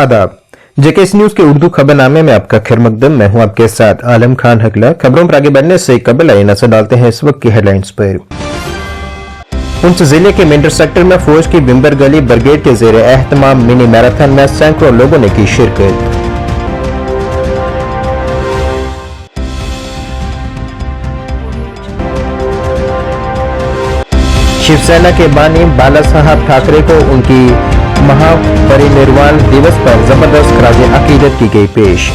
आदाब। JKS news के उर्दू खबरनामे में आपका खैर मकदम। मैं हूं आपके साथ आलम खान हकला। खबरों पर आगे बढ़ने से कबल आइए नजर डालते हैं इस वक्त की हेडलाइंस पर। पुंछ जिले के मेंढर सेक्टर में फौज की बिम्बर गली ब्रिगेड के जेर एहतमाम मिनी मैराथन में सैकड़ों लोगों ने की शिरकत। शिवसेना के बानी बाला साहब ठाकरे को उनकी महापरिनिर्वाण दिवस पर जबरदस्त खराज अकीदत की गई पेश।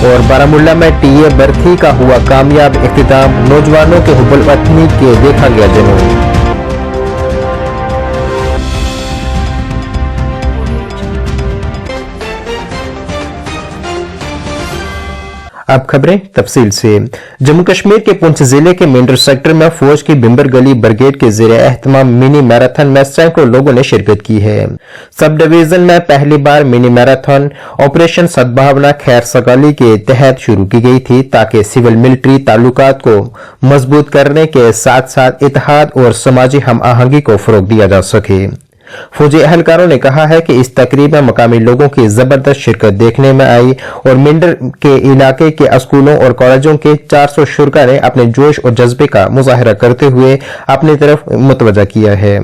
और बारामूला में टीए बरथी का हुआ कामयाब इख्तिताम, नौजवानों के हुब्बुल वतनी के देखा गया जुनून। अब खबरें तफसील से। जम्मू कश्मीर के पुंछ जिले के मेंढर सेक्टर में फौज की बिम्बर गली ब्रिगेड के जेर एहतमाम मिनी मैराथन में सैकड़ों लोगों ने शिरकत की है। सब डिवीजन में पहली बार मिनी मैराथन ऑपरेशन सद्भावना खैर सगाली के तहत शुरू की गई थी ताकि सिविल मिलिट्री ताल्लुकात को मजबूत करने के साथ साथ इत्तेहाद और समाजी हम आहंगी को फरोग दिया जा सके। फौजी एहलकारों ने कहा है कि इस तकरीब में मकामी लोगों की जबरदस्त शिरकत देखने में आई और मेंढर के इलाके के स्कूलों और कॉलेजों के 400 शुरा ने अपने जोश और जज्बे का मुजाहरा करते हुए अपनी तरफ मुतवज्जा किया है।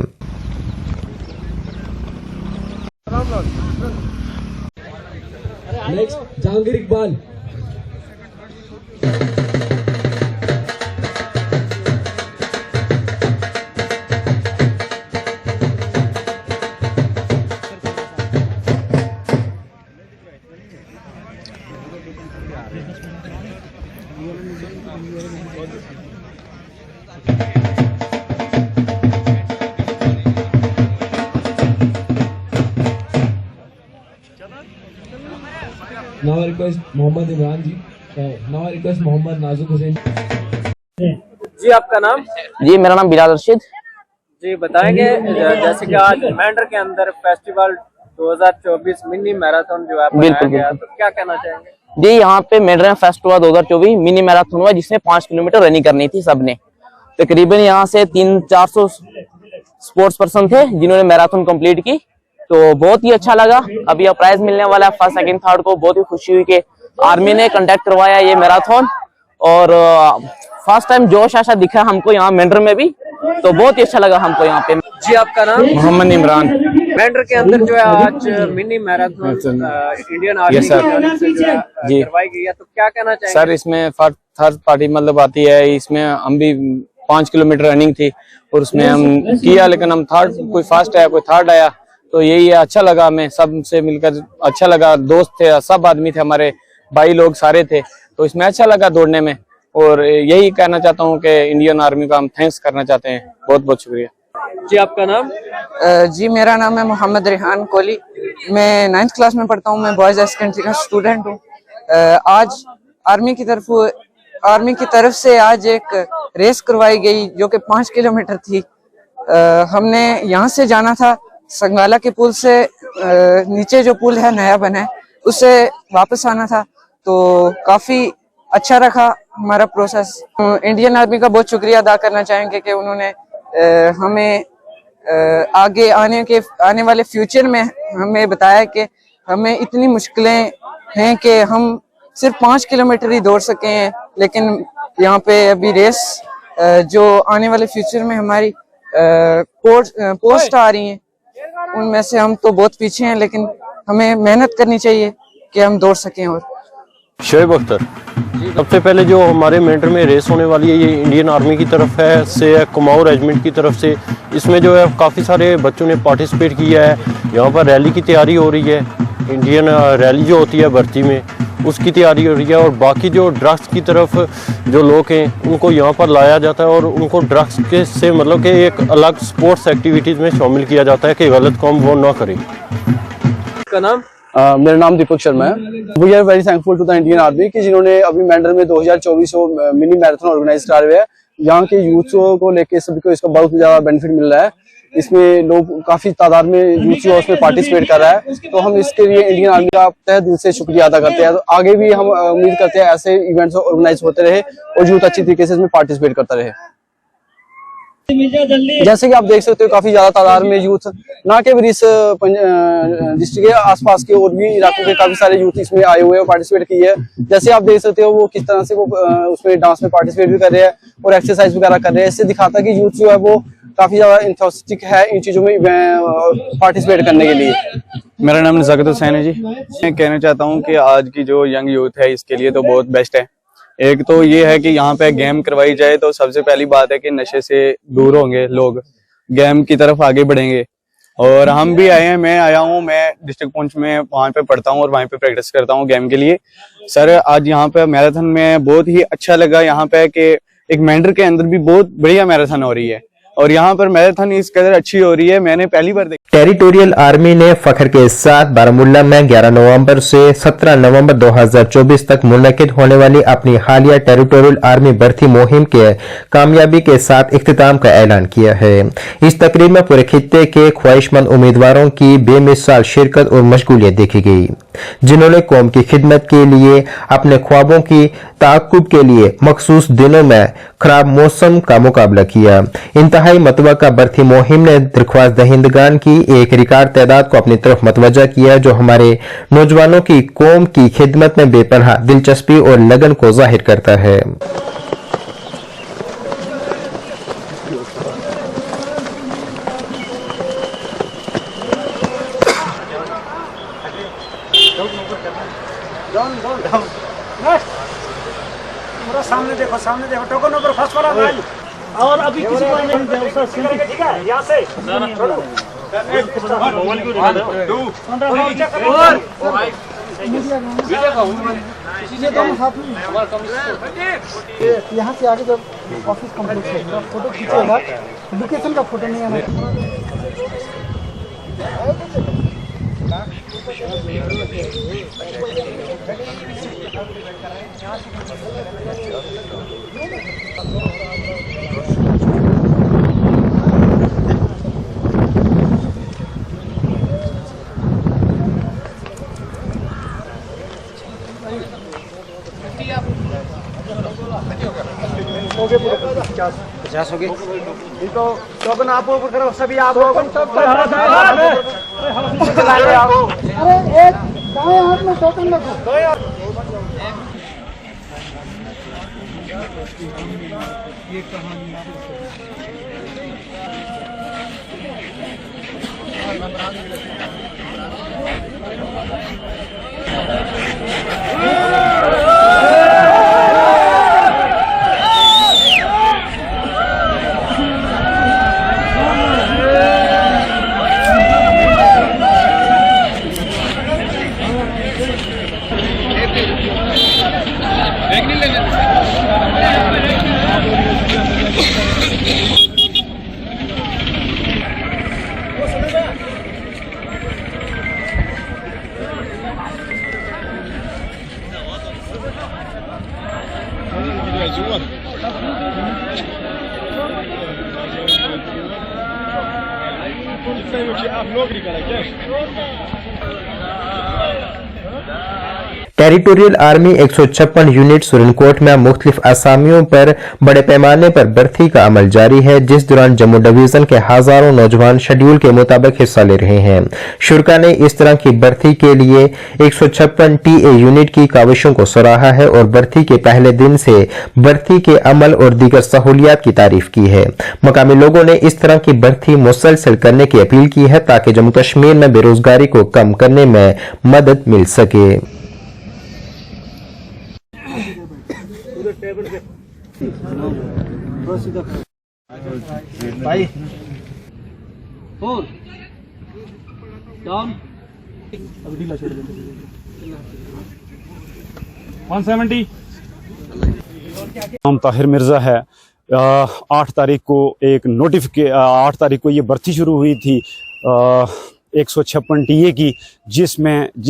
जहांगीर इकबाल। नावा रिक्वेस्ट मोहम्मद इमरान जी। नावा रिक्वेस्ट मोहम्मद नाजुक हुसैन जी। आपका नाम? जी मेरा नाम बिलाल रशीद जी। बताएंगे जैसे कि आज मेंढर के अंदर फेस्टिवल 2024 मिनी मैराथन जो है बिल्कुल गया, तो क्या कहना चाहेंगे? जी? यहाँ पे मेंढर फेस्टिवल 2024 मिनी मैराथन हुआ जिसमें 5 किलोमीटर रनिंग करनी थी सबने। तकरीबन यहाँ से 300-400 स्पोर्ट्स पर्सन थे जिन्होंने मैराथन कंप्लीट की, तो बहुत ही अच्छा लगा। अभी अब प्राइज मिलने वाला है फर्स्ट सेकंड थर्ड को। बहुत ही खुशी हुई कि आर्मी ने कंडक्ट करवाया ये मैराथन और फर्स्ट टाइम जोश आशा दिखा हमको यहाँ मेंढर में भी, तो बहुत ही अच्छा लगा हमको यहाँ पे। जी। आपका नाम? मोहम्मद इमरान। मेंढर के अंदर जो है आज मिनी मैराथन इंडियन आर्मी की तरफ से जो है करवाई गई है, तो क्या कहना चाहेंगे? सर इसमें थर्ड पार्टी मतलब आती है, इसमें हम भी 5 किलोमीटर रनिंग थी और उसमें हम किया, लेकिन हम थर्ड, कोई फर्स्ट आया कोई थर्ड आया, तो यही है। अच्छा लगा, हमें सबसे मिलकर अच्छा लगा। दोस्त थे, सब आदमी थे, हमारे भाई लोग सारे थे, तो इसमें अच्छा लगा दौड़ने में। और यही कहना चाहता हूँ कि इंडियन आर्मी का हम थैंक्स करना चाहते हैं। बहुत बहुत शुक्रिया। जी। आपका नाम? जी मेरा नाम है मोहम्मद रेहान कोहली। मैं 9th क्लास में पढ़ता हूँ। मैं बॉयज हाई सेकेंडरी का स्टूडेंट हूँ। आज आर्मी की तरफ से आज एक रेस करवाई गई जो कि 5 किलोमीटर थी। हमने यहाँ से जाना था संगाला के पुल से, नीचे जो पुल है नया बना है उससे वापस आना था, तो काफी अच्छा रखा हमारा प्रोसेस। इंडियन आर्मी का बहुत शुक्रिया अदा करना चाहेंगे कि उन्होंने हमें आगे आने वाले फ्यूचर में हमें बताया कि हमें इतनी मुश्किलें हैं कि हम सिर्फ 5 किलोमीटर ही दौड़ सके हैं, लेकिन यहाँ पे अभी रेस जो आने वाले फ्यूचर में हमारी पोस्ट आ रही हैं उनमें से हम तो बहुत पीछे हैं, लेकिन हमें मेहनत करनी चाहिए कि हम दौड़ सकें। और शोएब अख्तर। सबसे पहले जो हमारे मेंढर में रेस होने वाली है ये इंडियन आर्मी की तरफ से कुमाऊं रेजिमेंट की तरफ से। इसमें जो है काफ़ी सारे बच्चों ने पार्टिसिपेट किया है। यहाँ पर रैली की तैयारी हो रही है, इंडियन रैली जो होती है भर्ती में उसकी तैयारी हो रही है। और बाकी जो ड्रग्स की तरफ जो लोग हैं उनको यहाँ पर लाया जाता है और उनको ड्रग्स के से मतलब कि एक अलग स्पोर्ट्स एक्टिविटीज़ में शामिल किया जाता है कि गलत काम वो ना करें। का नाम? मेरा नाम दीपक शर्मा है। We are very thankful to the Indian army कि जिन्होंने अभी मेंढर में 2024 मिनी मैराथन ऑर्गेनाइज करा हुए हैं। यहाँ के यूथ को लेके सभी को इसका बहुत ज्यादा बेनिफिट मिल रहा है। इसमें लोग काफी तादाद में यूथ उसमें पार्टिसिपेट कर रहा है, तो हम इसके लिए इंडियन आर्मी का तहे दिल से शुक्रिया अदा करते हैं। तो आगे भी हम उम्मीद करते हैं ऐसे इवेंट्स ऑर्गेनाइज होते रहे और यूथ अच्छी तरीके से इसमें पार्टिसिपेट करता रहे। जैसे कि आप देख सकते हो काफी ज्यादा तादाद में यूथ ना केवल इस डिस्ट्रिक्ट के आसपास के और भी इलाकों के काफी सारे यूथ इसमें आए हुए हैं, पार्टिसिपेट किए हैं। जैसे आप देख सकते हो वो किस तरह से वो उसमें डांस में पार्टिसिपेट भी कर रहे हैं और एक्सरसाइज वगैरह कर रहे हैं। इससे दिखाता है कि यूथ जो है वो काफी ज्यादा इंथुसियास्टिक है इन चीजों में पार्टिसिपेट करने के लिए। मेरा नाम नज़ाकत हुसैन है जी। मैं कहना चाहता हूँ कि आज की जो यंग यूथ है इसके लिए तो बहुत बेस्ट है। एक तो ये है कि यहाँ पे गेम करवाई जाए तो सबसे पहली बात है कि नशे से दूर होंगे लोग, गेम की तरफ आगे बढ़ेंगे। और हम भी आए हैं, मैं आया हूँ, मैं डिस्ट्रिक्ट पुंछ में वहाँ पे पढ़ता हूँ और वहाँ पे प्रैक्टिस करता हूँ गेम के लिए। सर आज यहाँ पे मैराथन में बहुत ही अच्छा लगा यहाँ पे कि एक मेंढर के अंदर भी बहुत बढ़िया मैराथन हो रही है और यहाँ पर मैराथन इस कदर अच्छी हो रही है, मैंने पहली बार देखी। टेरिटोरियल आर्मी ने फखर के साथ बारामूला में 11 नवंबर से 17 नवंबर 2024 तक मुनक्किद होने वाली अपनी हालिया टेरिटोरियल आर्मी भर्ती मुहिम के कामयाबी के साथ इख्तिताम का ऐलान किया है। इस तकरीब में पूरे खित्ते के ख्वाहिशमंद उम्मीदवारों की बेमिसाल शिरकत और मशगूलियत देखी गई, जिन्होंने कौम की खिदमत के लिए अपने ख्वाबों की ताकुब के लिए मखसूस दिनों में खराब मौसम का मुकाबला किया। इंतहाई मतवक्का भर्ती मुहिम ने दरख्वास्त दहिंदगान की एक रिकॉर्ड तादाद को अपनी तरफ मतवज्जा किया, जो हमारे नौजवानों की कौम की खिदमत में बेपनाह दिलचस्पी और लगन को जाहिर करता है। सामने देखो टोकन नंबर फर्स्ट वाला भाई। और अभी किसी को नहीं उसका सीन ठीक है यहां से यहाँ से आगे जब ऑफिस कम्प्लीट होगा फोटो खींचेगा, लोकेशन का फोटो नहीं आना। पचास हो गए तो टोकन आप ऊपर करो सभी आप अरे एक दाएं हाथ में टोकन रखो। ये कहानी टेरिटोरियल आर्मी 156 यूनिट सुरनकोट में मुख्तलिफ असामियों पर बड़े पैमाने पर भर्ती का अमल जारी है, जिस दौरान जम्मू डिवीजन के हजारों नौजवान शेड्यूल के मुताबिक हिस्सा ले रहे हैं। शुरा ने इस तरह की भर्ती के लिए 156 टीए यूनिट की काविशों को सराहा है और भर्ती के पहले दिन से भर्ती के अमल और दीगर सहूलियात की तारीफ की है। मकामी लोगों ने इस तरह की भर्ती मुसलसल करने की अपील की है ताकि जम्मू कश्मीर में बेरोजगारी को कम करने में मदद मिल सके। भाई फोर डाउन अब ढीला छोड़ दे 170। नाम ताहिर मिर्जा है। 8 तारीख को ये भर्ती शुरू हुई थी 156 टीए की, जिस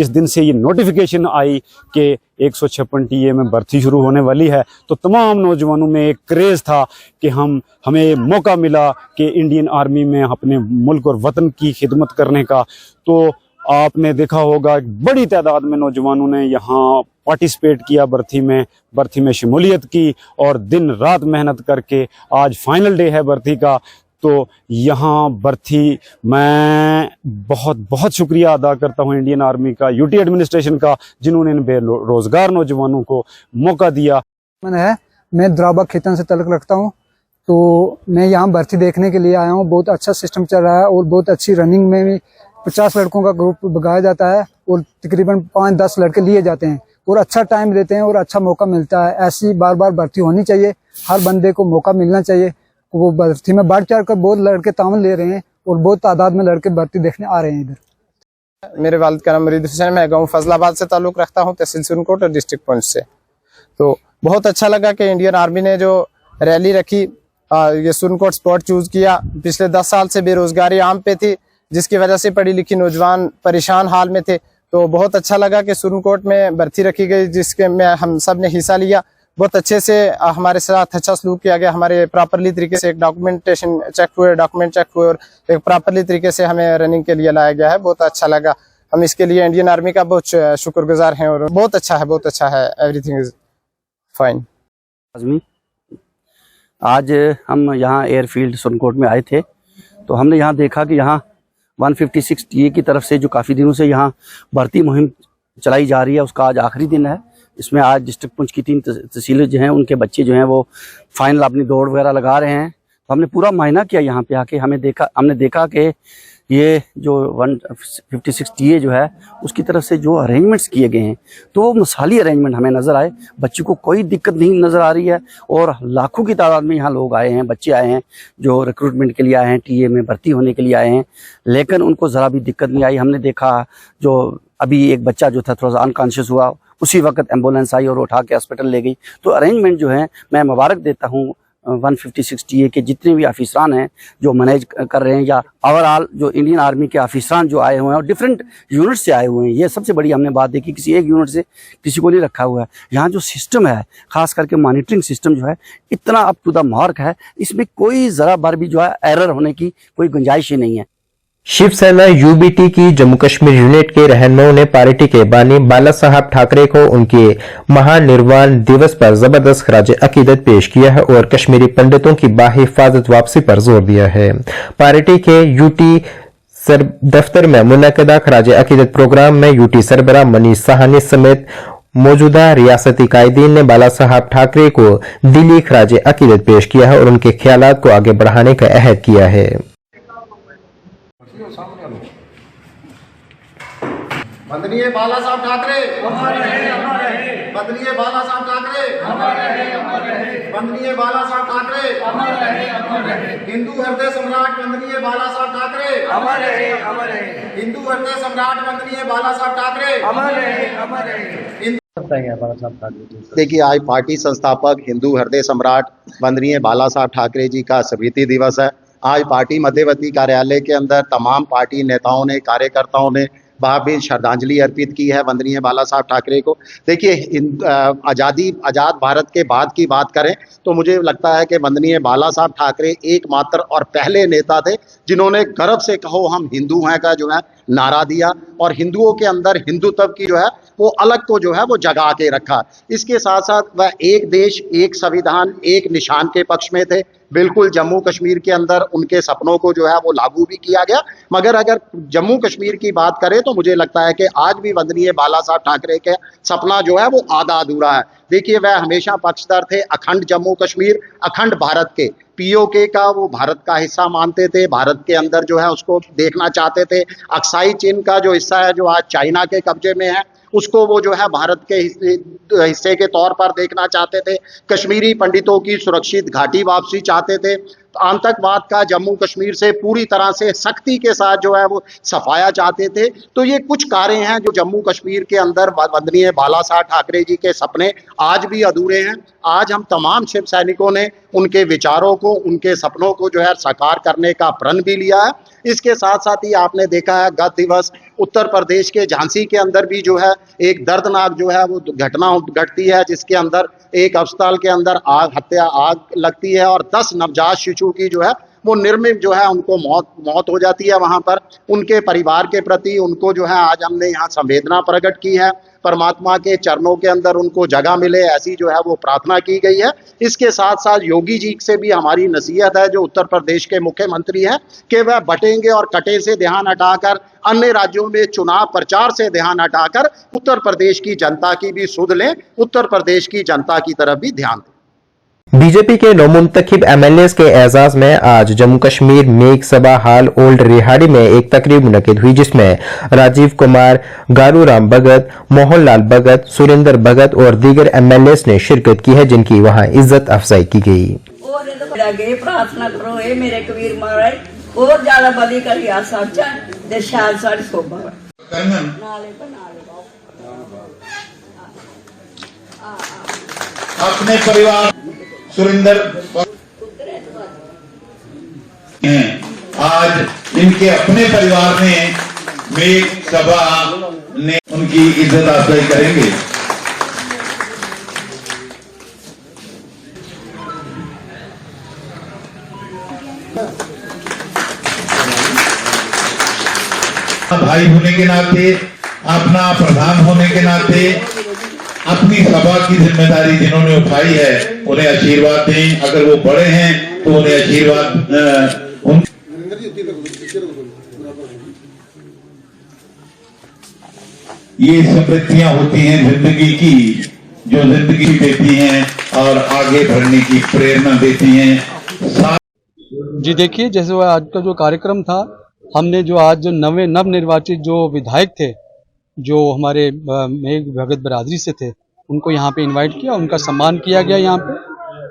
दिन से ये नोटिफिकेशन आई कि 156 टीए में भर्ती शुरू होने वाली है, तो तमाम नौजवानों में एक क्रेज़ था कि हमें मौका मिला कि इंडियन आर्मी में अपने मुल्क और वतन की खिदमत करने का। तो आपने देखा होगा एक बड़ी तादाद में नौजवानों ने यहाँ पार्टिसिपेट किया, भर्ती में शमूलियत की और दिन रात मेहनत करके आज फाइनल डे है भर्ती का। तो यहाँ भर्ती मैं बहुत बहुत शुक्रिया अदा करता हूँ इंडियन आर्मी का, यूटी एडमिनिस्ट्रेशन का, जिन्होंने इन बेरोजगार नौजवानों को मौका दिया। मैं द्राबा खेतन से तल्लुक़ रखता हूँ, तो मैं यहाँ भर्ती देखने के लिए आया हूँ। बहुत अच्छा सिस्टम चल रहा है और बहुत अच्छी रनिंग में भी 50 लड़कों का ग्रुप भगाया जाता है और तकरीबन 5-10 लड़के लिए जाते हैं और अच्छा टाइम देते हैं और अच्छा मौका मिलता है। ऐसी बार बार भर्ती होनी चाहिए, हर बंदे को मौका मिलना चाहिए। वो भर्ती में बढ़ चढ़ कर बहुत लड़के तामन ले रहे हैं और बहुत तादाद में लड़के भर्ती देखने आ रहे हैं इधर। मेरे वालिद का नाम मरीद हुसैन, मैं गाँव फजलाबाद से ताल्लुक़ रखता हूँ, तहसील सुरनकोट और डिस्ट्रिक्ट पुंछ से। तो बहुत अच्छा लगा कि इंडियन आर्मी ने जो रैली रखी, ये सुरनकोट स्पॉट चूज किया। पिछले 10 साल से बेरोजगारी आम पे थी, जिसकी वजह से पढ़ी लिखी नौजवान परेशान हाल में थे। तो बहुत अच्छा लगा कि सुरनकोट में भर्ती रखी गई, जिसके में हम सब ने हिस्सा लिया। बहुत अच्छे से हमारे साथ अच्छा सलूक किया गया, हमारे प्रॉपरली तरीके से एक डॉक्यूमेंट चेक हुए और एक प्रॉपरली तरीके से हमें रनिंग के लिए लाया गया है। बहुत अच्छा लगा, हम इसके लिए इंडियन आर्मी का बहुत शुक्रगुजार हैं और बहुत अच्छा है, एवरीथिंग इज फाइन। आज हम यहाँ एयरफील्ड सुरनकोट में आए थे, तो हमने यहाँ देखा कि यहाँ 156 टीए की तरफ से जो काफ़ी दिनों से यहाँ भर्ती मुहिम चलाई जा रही है, उसका आज आखिरी दिन है। इसमें आज डिस्ट्रिक्ट पुंछ की 3 तहसीलें जो हैं, उनके बच्चे जो हैं वो फाइनल अपनी दौड़ वगैरह लगा रहे हैं। तो हमने पूरा मायना किया यहाँ पे आके, हमने देखा कि ये जो 156 टीए जो है उसकी तरफ से जो अरेंजमेंट्स किए गए हैं, तो वो मिसाली अरेंजमेंट हमें नज़र आए। बच्चों को कोई दिक्कत नहीं नज़र आ रही है और लाखों की तादाद में यहाँ लोग आए हैं, बच्चे आए हैं जो रिक्रूटमेंट के लिए आए हैं, टीए में भर्ती होने के लिए आए हैं, लेकिन उनको ज़रा भी दिक्कत नहीं आई। हमने देखा जो अभी एक बच्चा जो था थोड़ा सा अनकॉन्शियस हुआ, उसी वक्त एम्बुलेंस आई और उठा के हॉस्पिटल ले गई। तो अरेंजमेंट जो है, मैं मुबारक देता हूँ 156 टीए के जितने भी ऑफिसरान हैं जो मैनेज कर रहे हैं, या ओवरऑल जो इंडियन आर्मी के ऑफिसरान जो आए हुए हैं और डिफरेंट यूनिट से आए हुए हैं। ये सबसे बड़ी हमने बात देखी, किसी एक यूनिट से किसी को नहीं रखा हुआ है। यहाँ जो सिस्टम है, खास करके मॉनिटरिंग सिस्टम जो है, इतना अप टू द मार्क है, इसमें कोई ज़रा बार भी जो है एरर होने की कोई गुंजाइश ही नहीं है। शिवसेना यूबीटी की जम्मू कश्मीर यूनिट के रहनुमाओं ने पार्टी के बानी बाला साहब ठाकरे को उनके महानिर्वाण दिवस पर जबरदस्त खराज अकीदत पेश किया है और कश्मीरी पंडितों की बाहिफाजत वापसी पर जोर दिया है। पार्टी के यूटी दफ्तर में मुनक्किदा खराज अकीदत प्रोग्राम में यूटी सरबराह मनीष साहनी समेत मौजूदा रियासती कायदीन ने बाला साहब ठाकरे को दिली खराज अकीदत पेश किया है और उनके ख्यालात को आगे बढ़ाने का अहद किया है। वंदनीय बाला साहब ठाकरे, वंदनीय बाला साहब ठाकरे, वंदनीय बाला साहब ठाकरे, हिंदू हृदय सम्राट वंदनीय बाला साहब ठाकरे, हिंदू हृदय सम्राट वंदनीय बाला साहब ठाकरे। देखिए, आज पार्टी संस्थापक हिंदू हृदय सम्राट वंदनीय बाला साहब ठाकरे जी का स्मृति दिवस है। आज पार्टी मध्यवर्ती कार्यालय के अंदर तमाम पार्टी नेताओं ने, कार्यकर्ताओं ने भावभीनी श्रद्धांजलि अर्पित की है वंदनीय बाला साहब ठाकरे को। देखिए, आज़ाद भारत के बाद की बात करें तो मुझे लगता है कि वंदनीय बाला साहब ठाकरे एकमात्र और पहले नेता थे जिन्होंने गर्व से कहो हम हिंदू हैं का जो है नारा दिया और हिंदुओं के अंदर हिंदुत्व की जो है वो अलग को जो है वो जगा के रखा। इसके साथ साथ वह एक देश, एक संविधान, एक निशान के पक्ष में थे। बिल्कुल जम्मू कश्मीर के अंदर उनके सपनों को जो है वो लागू भी किया गया। मगर अगर जम्मू कश्मीर की बात करें तो मुझे लगता है कि आज भी वंदनीय बाला साहब ठाकरे के सपना जो है वो आधा अधूरा है। देखिए, वह हमेशा पक्षधर थे अखंड जम्मू कश्मीर, अखंड भारत के। पीओके का वो भारत का हिस्सा मानते थे, भारत के अंदर जो है उसको देखना चाहते थे। अक्साई चीन का जो हिस्सा है जो आज चाइना के कब्जे में है, उसको वो जो है भारत के हिस्से के तौर पर देखना चाहते थे। कश्मीरी पंडितों की सुरक्षित घाटी वापसी चाहते थे। आतंकवाद का जम्मू कश्मीर से पूरी तरह से सख्ती के साथ जो है वो सफाया चाहते थे। तो ये कुछ कार्य हैं जो जम्मू कश्मीर के अंदर वंदनीय बाला साहब ठाकरे जी के सपने आज भी अधूरे हैं। आज हम तमाम शिव सैनिकों ने उनके विचारों को, उनके सपनों को जो है साकार करने का प्रण भी लिया है। इसके साथ साथ ही आपने देखा है गत दिवस उत्तर प्रदेश के झांसी के अंदर भी जो है एक दर्दनाक जो है वो घटना घटती है, जिसके अंदर एक अस्पताल के अंदर आग लगती है और 10 नवजात शिशु की जो है वो निर्मम जो है उनको मौत हो जाती है वहां पर। उनके परिवार के प्रति उनको जो है आज हमने यहाँ संवेदना प्रकट की है। परमात्मा के चरणों के अंदर उनको जगह मिले, ऐसी जो है वो प्रार्थना की गई है। इसके साथ साथ योगी जी से भी हमारी नसीहत है, जो उत्तर प्रदेश के मुख्यमंत्री हैं, कि वह बटेंगे और कटे से ध्यान हटाकर, अन्य राज्यों में चुनाव प्रचार से ध्यान हटाकर उत्तर प्रदेश की जनता की भी सुध लें, उत्तर प्रदेश की जनता की तरफ भी ध्यान दें। बीजेपी के नौमुंतखिब एमएलए के एजाज में आज जम्मू कश्मीर मेघ सभा हाल ओल्ड रिहाड़ी में एक तकरीब मुनक्किद हुई, जिसमें राजीव कुमार, गारूराम भगत, मोहन लाल भगत, सुरेंद्र भगत और दीगर एमएलए ने शिरकत की है, जिनकी वहां इज्जत अफजाई की गई। प्रार्थना करो ए मेरे कबीर महाराज और ज्यादा बदी करी साचा दे शाल सारी शोभा अपने परिवार सुरेंद्र आज इनके अपने परिवार ने मेघ सभा ने उनकी इज्जत अफजाई करेंगे। भाई होने के नाते, अपना प्रधान होने के नाते अपनी सभा की जिम्मेदारी जिन्होंने उठाई है उन्हें आशीर्वाद दें। अगर वो बड़े हैं तो उन्हें आशीर्वाद ये समृद्धियां होती हैं जिंदगी की, जो जिंदगी देती हैं और आगे बढ़ने की प्रेरणा देती हैं। जी देखिए, जैसे वो आज का जो कार्यक्रम था, हमने जो आज जो नव निर्वाचित जो विधायक थे, जो हमारे मेघ भगत बरादरी से थे, उनको यहाँ पे इनवाइट किया, उनका सम्मान किया गया यहाँ पे।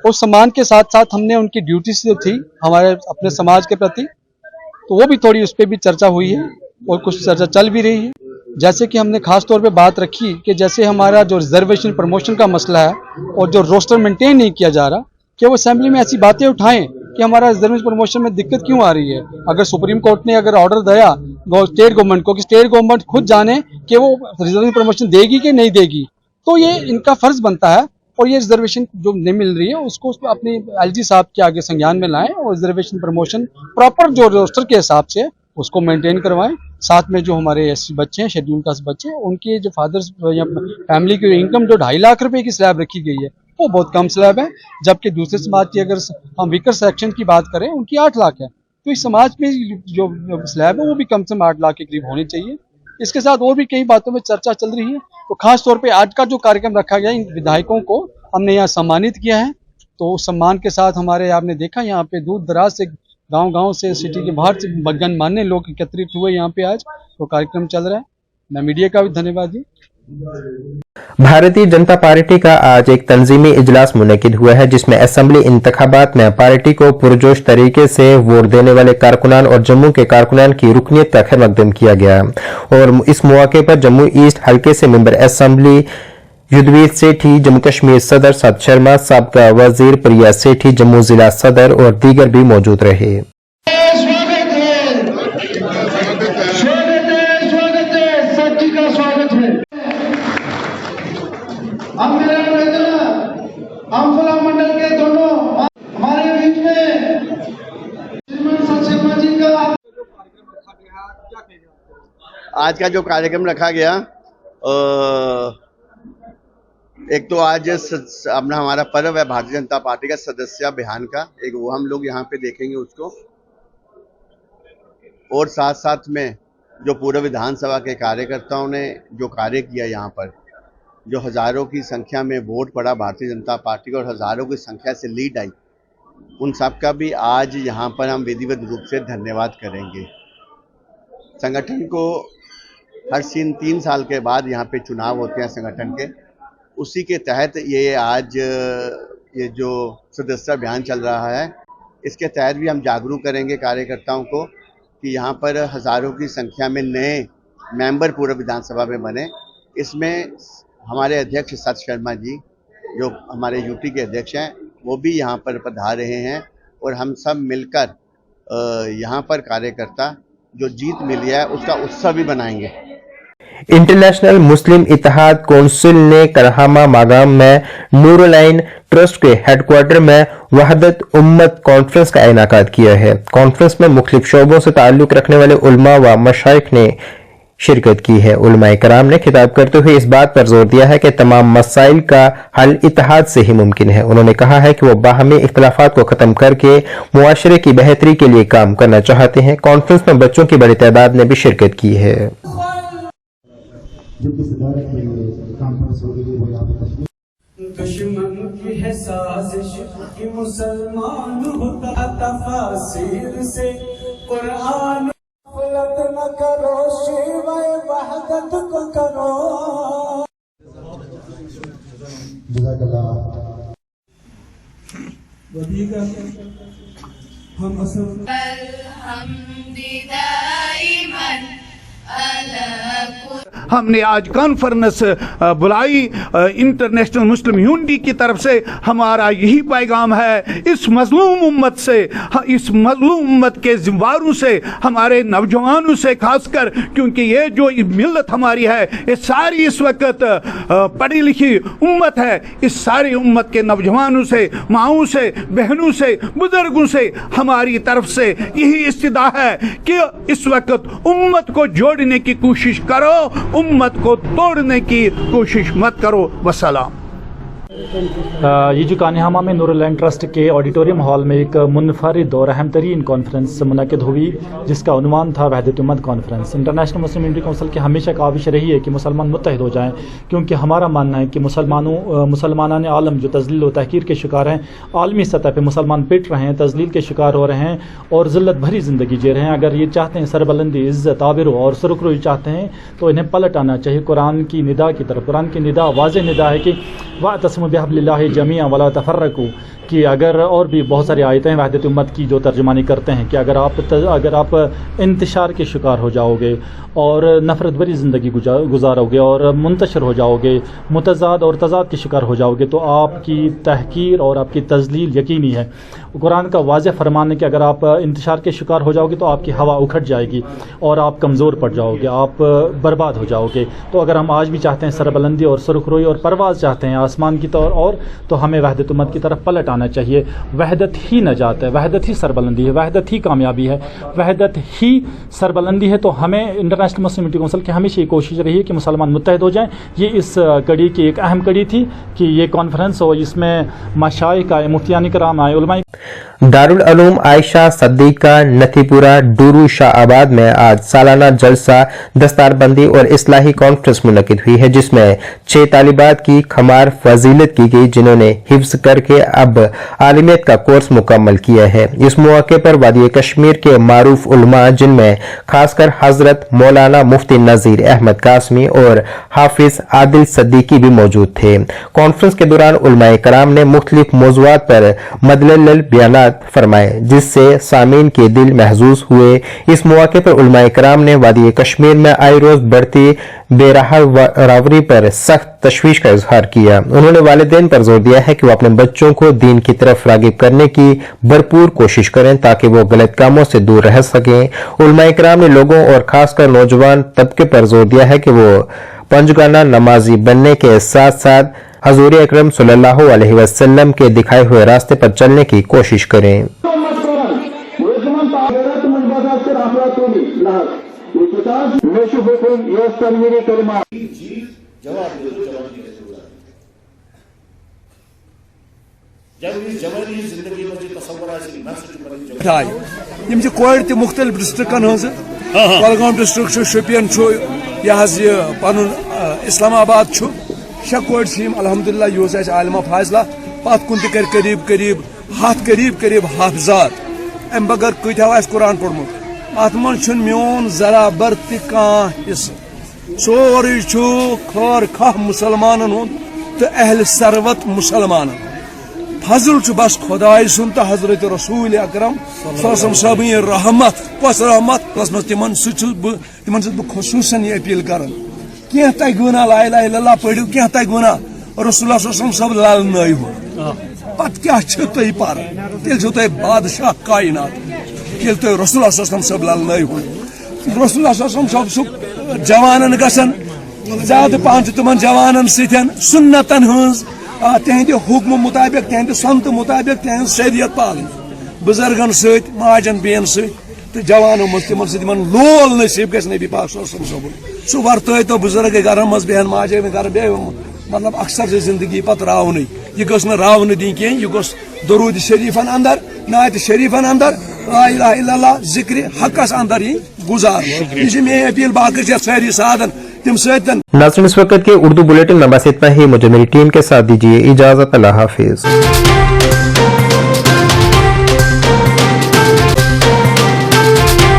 और सम्मान के साथ साथ हमने उनकी ड्यूटी जो थी हमारे अपने समाज के प्रति, तो वो भी थोड़ी उस पर भी चर्चा हुई है और कुछ चर्चा चल भी रही है। जैसे कि हमने खास तौर पे बात रखी कि जैसे हमारा जो रिजर्वेशन प्रमोशन का मसला है और जो रोस्टर मेंटेन नहीं किया जा रहा, कि वो असेंबली में ऐसी बातें उठाएं कि हमारा रिजर्वेशन प्रमोशन में दिक्कत क्यों आ रही है। अगर सुप्रीम कोर्ट ने अगर ऑर्डर दिया स्टेट गवर्नमेंट को कि स्टेट गवर्नमेंट खुद जाने कि वो रिजर्वेशन प्रमोशन देगी कि नहीं देगी, तो ये इनका फर्ज बनता है और ये रिजर्वेशन जो नहीं मिल रही है उसको अपने एलजी साहब के आगे संज्ञान में लाएं और रिजर्वेशन प्रमोशन प्रॉपर जो रोस्टर के हिसाब से उसको मेंटेन करवाएं। साथ में जो हमारे एससी बच्चे हैं, शेड्यूल कास्ट बच्चे, उनके जो फादर्स या फैमिली की इनकम जो 2.5 लाख रुपए की स्लैब रखी गई है वो बहुत कम स्लैब है, जबकि दूसरे समाज की अगर हम वीकर सेक्शन की बात करें उनकी 8 लाख है। तो इस समाज में जो स्लैब है वो भी कम से कम 8 लाख के करीब होनी चाहिए। इसके साथ और भी कई बातों में चर्चा चल रही है। तो खास तौर पे आज का जो कार्यक्रम रखा गया, इन विधायकों को हमने यहाँ सम्मानित किया है। तो उस सम्मान के साथ हमारे आपने देखा यहाँ पे दूर दराज से गांव से सिटी के बाहर से गणमान्य लोग एकत्रित हुए यहाँ पे आज, तो कार्यक्रम चल रहा है। मैं मीडिया का भी धन्यवाद दी। भारतीय जनता पार्टी का आज एक तंजीमी इजलास मुनक्किद हुआ है, जिसमें असेंबली इंतखाबात में पार्टी को पुरजोश तरीके से वोट देने वाले कारकुनान और जम्मू के कारकुनान की रुकनीत का खैर मकदम किया गया। और इस मौके पर जम्मू ईस्ट हल्के से मेंबर असेंबली युद्धवीर सेठी, जम्मू कश्मीर सदर सत शर्मा, साबका वजीर प्रिया सेठी, जम्मू जिला सदर और दीगर भी मौजूद रहे। मंडल के दोनों हमारे बीच में आज का जो कार्यक्रम रखा गया, एक तो आज अपना हमारा पर्व है भारतीय जनता पार्टी का सदस्य अभियान का, एक वो हम लोग यहाँ पे देखेंगे उसको, और साथ साथ में जो पूर्व विधानसभा के कार्यकर्ताओं ने जो कार्य किया यहाँ पर, जो हजारों की संख्या में वोट पड़ा भारतीय जनता पार्टी का और हजारों की संख्या से लीड आई, उन सब का भी आज यहाँ पर हम विधिवत रूप से धन्यवाद करेंगे। संगठन को हर 3 साल के बाद यहाँ पे चुनाव होते हैं संगठन के, उसी के तहत ये आज ये जो सदस्य अभियान चल रहा है, इसके तहत भी हम जागरूक करेंगे कार्यकर्ताओं को कि यहाँ पर हजारों की संख्या में नए मेंबर पूर्व विधानसभा में बने। इसमें हमारे अध्यक्ष सत शर्मा जी, जो हमारे यूटी के अध्यक्ष हैं, वो भी यहाँ पर पधार रहे हैं और हम सब मिलकर यहाँ पर कार्यकर्ता जो जीत मिली है उसका उत्सव भी बनाएंगे। इंटरनेशनल मुस्लिम इत्तेहाद कौंसिल ने करहामा मागाम में नूरुल-आइन ट्रस्ट के हेडक्वार्टर में वहदत उम्मत कॉन्फ्रेंस का इनेकाद किया है। कॉन्फ्रेंस में मुख्तलिफ शोबों से ताल्लुक रखने वाले उलमा व मशाइख ने शिरकत की है। उलमाए कराम ने खिताब करते हुए इस बात पर जोर दिया है कि तमाम मसाइल का हल इत्तेहाद से ही मुमकिन है। उन्होंने कहा है कि वो बाहमी इख्तिलाफात को खत्म करके मुआशरे की बेहतरी के लिए काम करना चाहते हैं। कॉन्फ्रेंस में बच्चों की बड़ी तादाद ने भी शिरकत की है। दुश्मन की है साजिश कि मुसलमान होता तफासिर से कुरान गलत न करो शिवाय वहदत को करो। हम असल हमने आज कॉन्फ्रेंस बुलाई इंटरनेशनल मुस्लिम यूनिटी की तरफ से। हमारा यही पैगाम है इस मजलूम उम्मत से, इस मजलूम उम्मत के जिम्मेवारों से, हमारे नौजवानों से खासकर, क्योंकि ये जो मिल्लत हमारी है ये सारी इस वक्त पढ़ी लिखी उम्मत है। इस सारी उम्मत के नौजवानों से, माओं से, बहनों से, बुजुर्गों से हमारी तरफ से यही इस्तिदा है कि इस वक्त उम्मत को जोड़ने की कोशिश करो, उम्मत को तोड़ने की कोशिश मत करो। वसलाम। ये जो कान्हामा में नूरुल-आइन ट्रस्ट के ऑडिटोरियम हॉल में एक मुनफरिद और अहम तरीन कॉन्फ्रेंस मुनक़िद हुई जिसका उन्वान था वहदत उम्मत conference. International Muslim unity council की हमेशा काविश रही है कि मुसलमान मुत्तहिद हो जाएं, क्योंकि हमारा मानना है कि मुसलमानान आलम जो तज़लील व तहकीर के शिकार हैं, आलमी सतह पर मुसलमान पिट रहे हैं, तज़लील के शिकार हो रहे हैं और ज़िल्लत भरी ज़िंदगी जी रहे हैं। अगर ये चाहते हैं सरबलंदी, इज़्ज़त, आबिरो और सुरखरुई चाहते हैं तो इन्हें पलट आना चाहिए कुरान की निदा की तरफ। कुरान की निदा वाज़ेह निदा है कि वातसिमू बिहब्लिल्लाहि जमीअन वला तफर्रकू, कि अगर और भी बहुत सारी आयतें वहदत उम्मत की जो तर्जुमानी करते हैं कि अगर आप इंतशार के शिकार हो जाओगे और नफ़रत भरी ज़िंदगी गुजारोगे और मुंतशर हो जाओगे, मुतज़ाद और तज़ाद के शिकार हो जाओगे तो आपकी तहकीर और आपकी तज़लील यकीनी है। कुरान का वाज़ेह फरमान है कि अगर आप इंतशार के शिकार हो जाओगे तो आपकी हवा उखड़ जाएगी और आप कमज़ोर पड़ जाओगे, आप बर्बाद हो जाओगे। तो अगर हम आज भी चाहते हैं सरबलंदी और सुरखरुई और परवाज़ चाहते हैं आसमान की तौर और, तो हमें वहदत उम्मत की तरफ पलट आना चाहिए। वहदत ही नजात है, वहदत ही सरबलंदी है, वहदत ही कामयाबी है, वहदत ही सरबलंदी है। तो हमें इंटरनेशनल मुस्लिम यूनिटी काउंसिल की हमेशा ये कोशिश रही है कि मुसलमान मुत्तहिद हो जाएं। ये इस कड़ी की एक अहम कड़ी थी कि ये कॉन्फ्रेंस हो, इसमें मशाइख आए, मुफ्तियान कराम आए, उलमा। दारुल उलूम आयशा सद्दीका नथीपुरा डूरू शाहआबाद में आज सालाना जलसा, दस्तारबंदी और इस्लाही कॉन्फ्रेंस मुनक़िद हुई है जिसमें 6 तालिबात की खमार फजीलत की गई जिन्होंने हिफ्ज़ करके अब आलिमियत का कोर्स मुकम्मल किया है। इस मौके पर वादी कश्मीर के मारूफ उलमा जिनमें खासकर हजरत मौलाना मुफ्ती नज़ीर अहमद कासमी और हाफिज आदिल सद्दीकी भी मौजूद थे। कॉन्फ्रेंस के दौरान उलमाए कराम ने मुख्तलिफ मौज़ूआत पर मदलल बयानात फरमाए जिससे सामीन के दिल महजूज हुए। इस मौके पर उलमाए कराम ने वादी कश्मीर में आए रोज बढ़ती बेरावरी पर सख्त तशवीश का इजहार किया। उन्होंने वालिदैन पर जोर दिया है कि वो अपने बच्चों को दीन की तरफ रागिब करने की भरपूर कोशिश करें ताकि वो गलत कामों से दूर रह सकें। उलमाए कराम ने लोगों और खासकर नौजवान तबके पर जोर दिया है कि वो पंजगाना नमाजी बनने के साथ साथ हजूर अकरम सल्लल्लाहु अलैहि वसल्लम के दिखाए हुए रास्ते पर चलने की कोशिश करें। कोड मुख्तलिफ डिस्ट्रिक्टन कुलगाम डिस्ट्रिक्ट शुपियन यह पन इस्लामाबाद 6 कोड अल्हम्दुलिल्लाह यह आलिमा फाजिला पत कुन करीब करीब करीब हाफिजात अम बगैर कत्या कुरान पढ़मुत अत मन मोन जराबर तह सोरे खर खह मुसलमान तो अहल सरवत मुसलमान फजल बस खुदाई सुन तो हजरत रसूल अकरम सब रहमत कस रहमत तिमन खसूसन यह अपील कर क्या तक गुना ला इलाहा इल्लल्लाह पढ़ू क्या तक गुना रसूलुल्लाह सब लाल नई हो पत क्या तुम पर तेल तुम बादशाह कायनात ये तुम रसूलुल्लाह सब लाल नई हो रसूलुल्लाह सब जवान गसन ज्यादा पान तमन जवानन सतन सुन्नतन हज तहद हुक्म मुताबिक तहद सन्त मुताबिक तहद शरीयत पालन बुजुर्गन सत माजन बेन सत जवानों मज तिमन लोल नसीब गस नबी पाक सोबुन सह वर्त तो बुजुर्ग घर मज बेहन माजे घर बे मतलब अक्सर से जिंदगी पत रावन यह गस रावन दी कह यह गोस दरूद शरीफन अंदर नात शरीफन अंदर ला इलाहा इल्लल्लाह जिक्र हकस अंदर ही गुजार यह मे अपील बाकी सारी साधन तिम सतन। नाज़रीन, इस वक्त के उर्दू बुलेटिन में बस इतना ही। मुझे मेरी टीम के साथ दीजिए इजाजत। अल्लाह हाफिज।